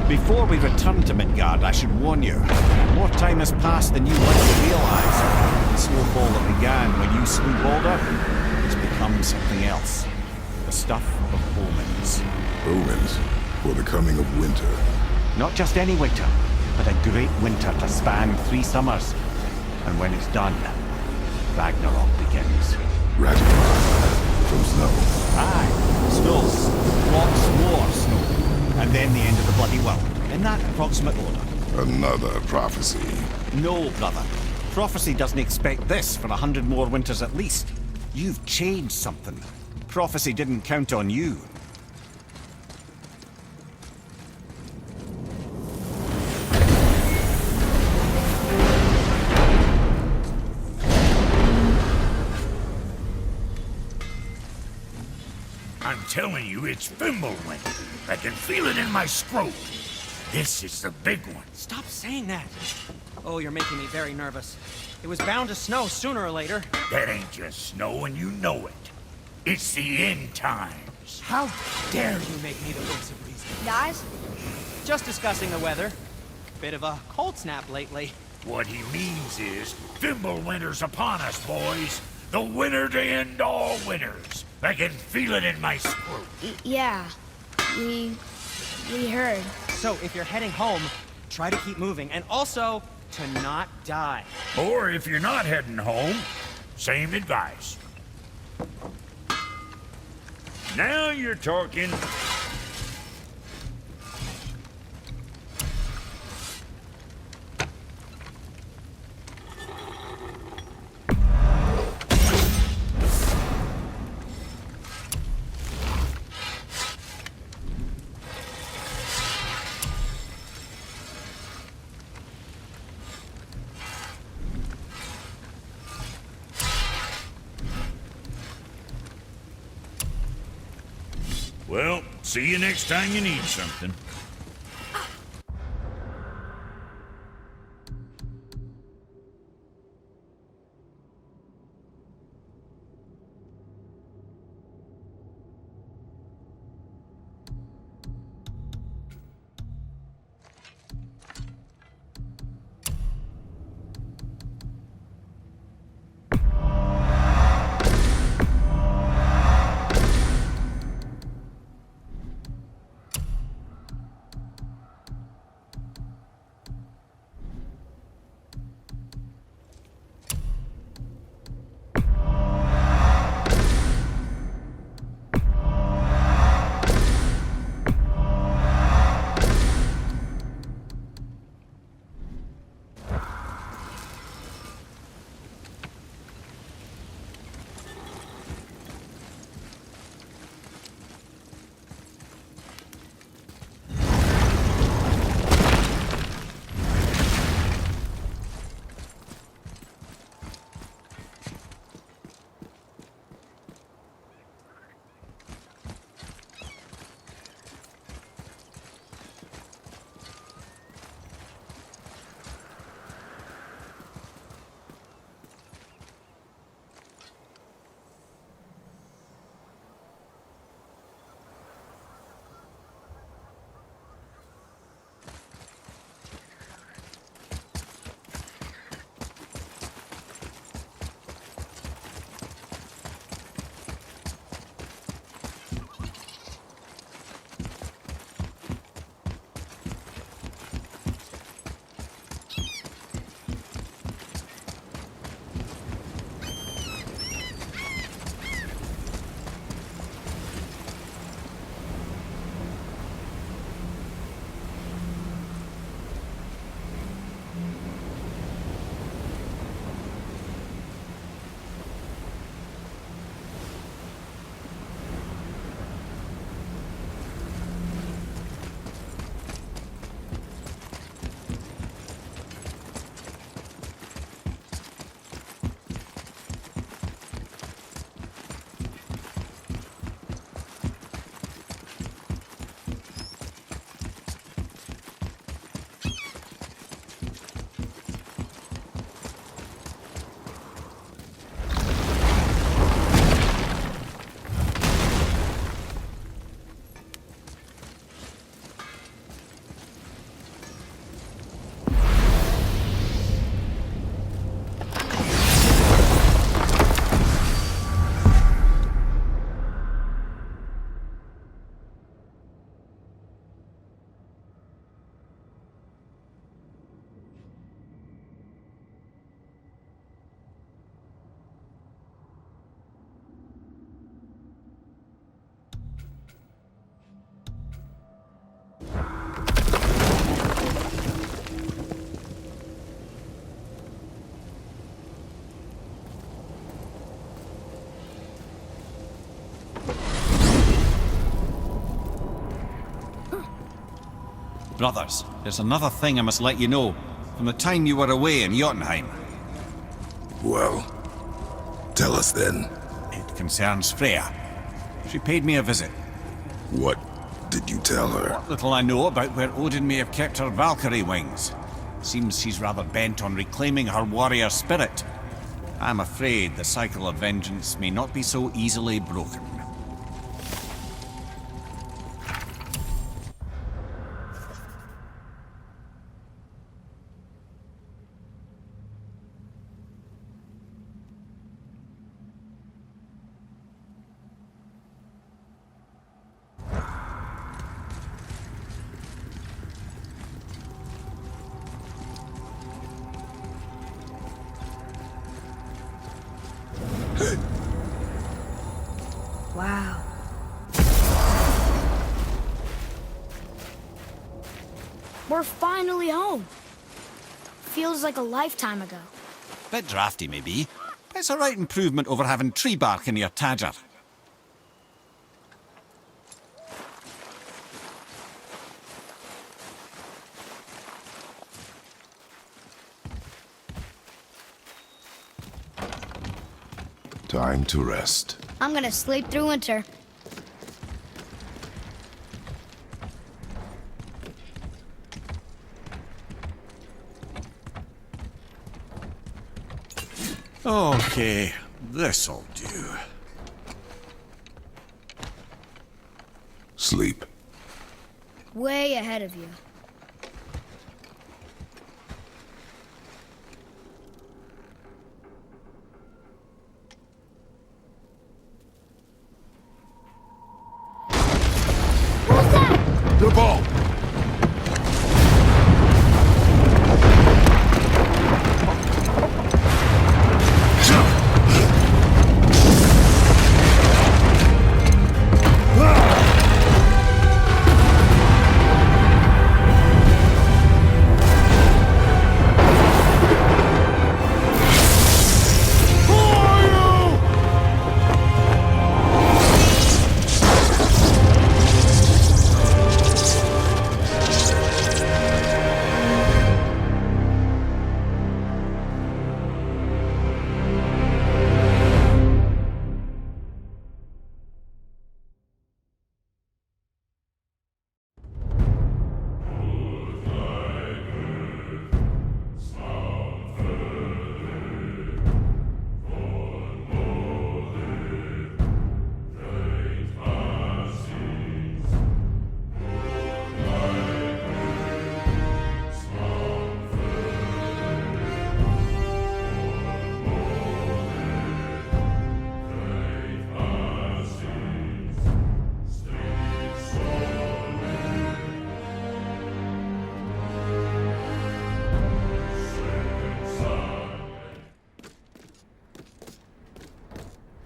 Before we return to Midgard, I should warn you. More time has passed than you want to realize. The snowfall that began when you slew Balder has become something else. The stuff of omens. Omens for the coming of winter. Not just any winter, but a great winter to span 3 summers. And when it's done, Ragnarok begins. Ragnarok from snow. Aye, snow. Lots more snow. And then the end of the bloody world. In that approximate order. Another prophecy. No, brother. Prophecy doesn't expect this for 100 more winters at least. You've changed something. Prophecy didn't count on you. I'm telling you, it's Fimbulwind. I can feel it in my scrote. This is the big one. Stop saying that. Oh, you're making me very nervous. It was bound to snow sooner or later. That ain't just snow, and you know it. It's the end times. How dare you make me the voice of reason? Guys, Just discussing the weather. Bit of a cold snap lately. What he means is, Fimbulwinter's upon us, boys. The winter to end all winters. I can feel it in my scrote. yeah. We heard. So if you're heading home, try to keep moving, and also to not die. Or if you're not heading home, same advice. Now you're talking. Well, see you next time you need something. Brothers, there's another thing I must let you know. From the time you were away in Jotunheim, Well, tell us then. it concerns Freya. She paid me a visit. What did you tell her? Little I know about where Odin may have kept her Valkyrie wings. Seems she's rather bent on reclaiming her warrior spirit. I'm afraid the cycle of vengeance may not be so easily broken. Wow. We're finally home. Feels like a lifetime ago. Bit drafty, maybe. It's a right improvement over having tree bark in your tadger. Time to rest. I'm gonna sleep through winter. Okay, this'll do. Sleep. Way ahead of you. What's that? The ball!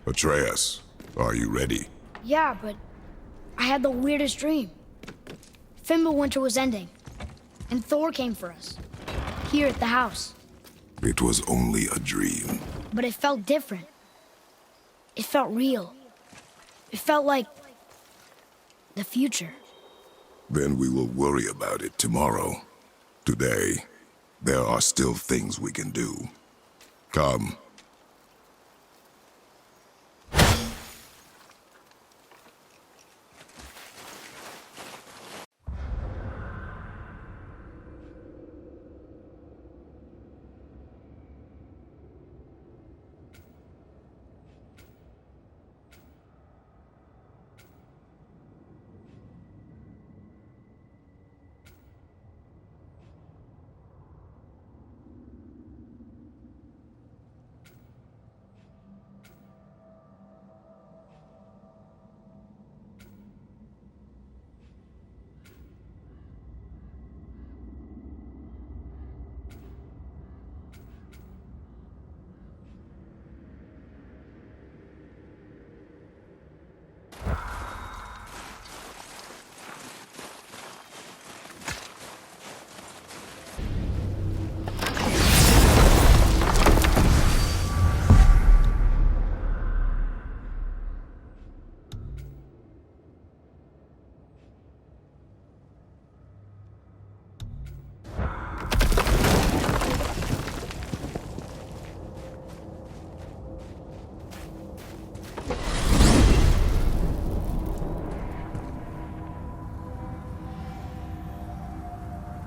Atreus, are you ready? Yeah, but I had the weirdest dream. Fimbulwinter was ending, and Thor came for us. Here at the house. It was only a dream. But it felt different. It felt real. It felt like the future. Then we will worry about it tomorrow. Today, there are still things we can do. Come.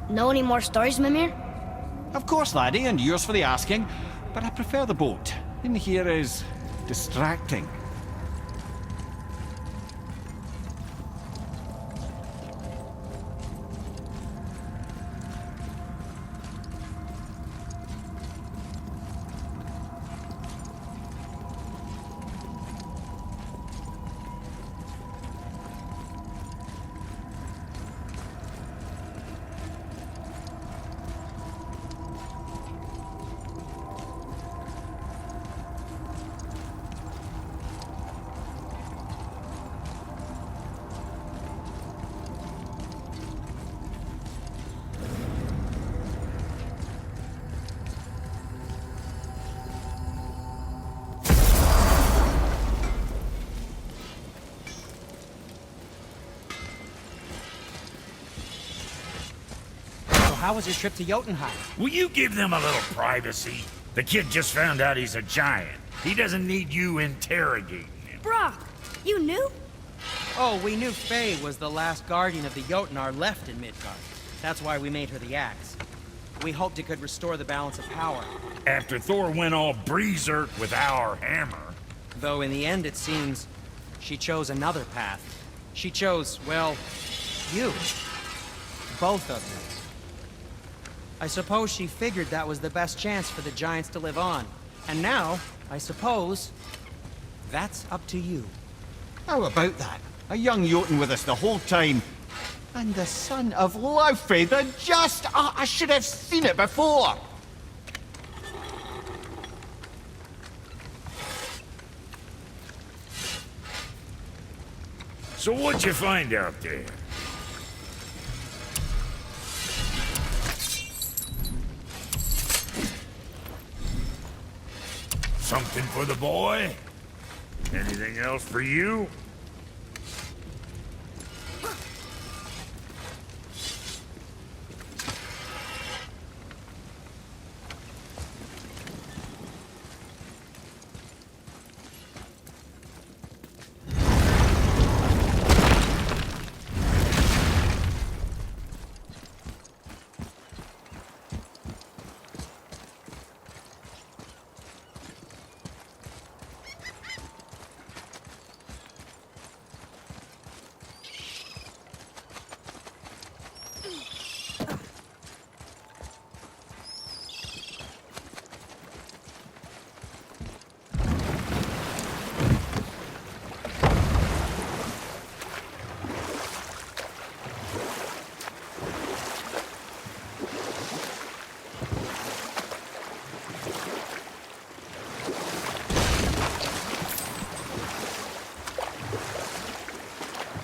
Know any more stories, Mimir? Of course, laddie, and yours for the asking. But I prefer the boat. In here is distracting. How was your trip to Jotunheim? Will you give them a little privacy? The kid just found out he's a giant. He doesn't need you interrogating him. Brock, you knew? Oh, we knew Faye was the last guardian of the Jotnar left in Midgard. That's why we made her the axe. We hoped it could restore the balance of power. After Thor went all berserk with our hammer. Though in the end, it seems, she chose another path. She chose, well, you. Both of you. I suppose she figured that was the best chance for the giants to live on. And now, I suppose, that's up to you. How about that? A young Jotun with us the whole time. And the son of Laufey, the just... Oh, I should have seen it before! So what'd you find out there? Something for the boy? Anything else for you?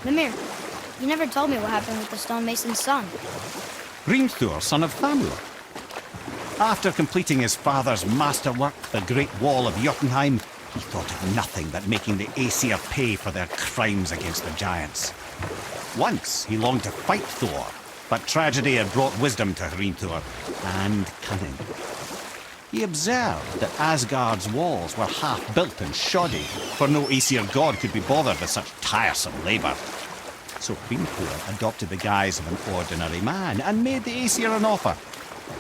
Mimir, you never told me what happened with the stonemason's son. Hrimthur, son of Thamur. After completing his father's masterwork, the Great Wall of Jotunheim, he thought of nothing but making the Aesir pay for their crimes against the giants. Once he longed to fight Thor, but tragedy had brought wisdom to Hrimthur, and cunning. He observed that Asgard's walls were half-built and shoddy, for no Aesir god could be bothered with such tiresome labour. So Hrimthur adopted the guise of an ordinary man and made the Aesir an offer.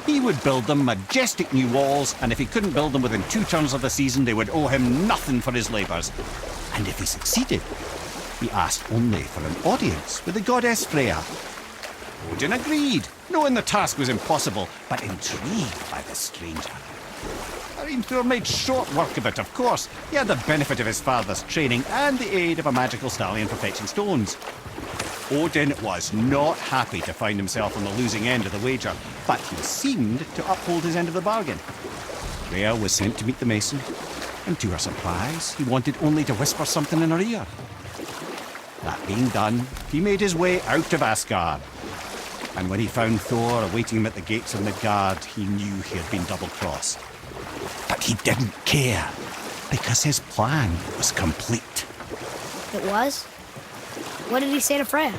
He would build them majestic new walls, and if he couldn't build them within 2 turns of the season, they would owe him nothing for his labours. And if he succeeded, he asked only for an audience with the goddess Freya. Odin agreed, knowing the task was impossible, but intrigued by the stranger. Hrimthur made short work of it, of course. He had the benefit of his father's training and the aid of a magical stallion for fetching stones. Odin was not happy to find himself on the losing end of the wager, but he seemed to uphold his end of the bargain. Freya was sent to meet the mason, and to her surprise, he wanted only to whisper something in her ear. That being done, he made his way out of Asgard. And when he found Thor awaiting him at the gates of Midgard, he knew he had been double-crossed. But he didn't care, because his plan was complete. It was? What did he say to Freya?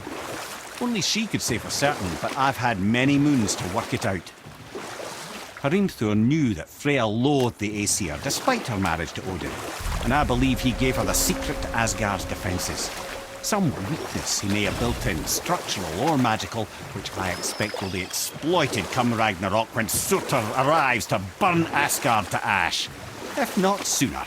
Only she could say for certain, but I've had many moons to work it out. Hrimthur knew that Freya loathed the Aesir, despite her marriage to Odin, and I believe he gave her the secret to Asgard's defences. Some weakness he may have built in, structural or magical, which I expect will be exploited come Ragnarok when Surtur arrives to burn Asgard to ash. If not sooner.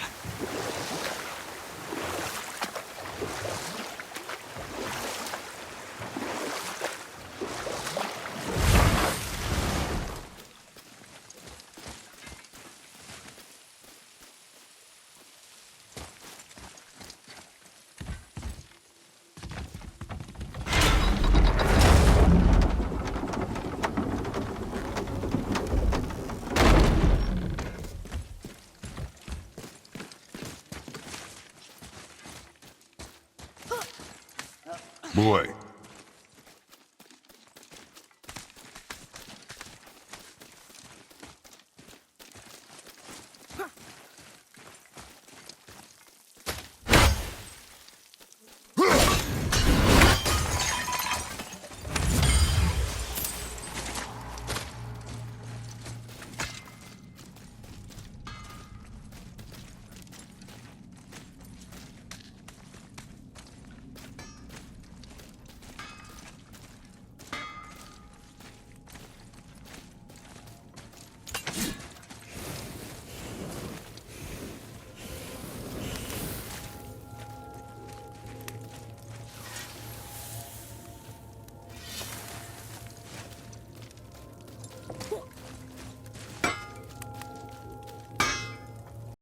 Boy,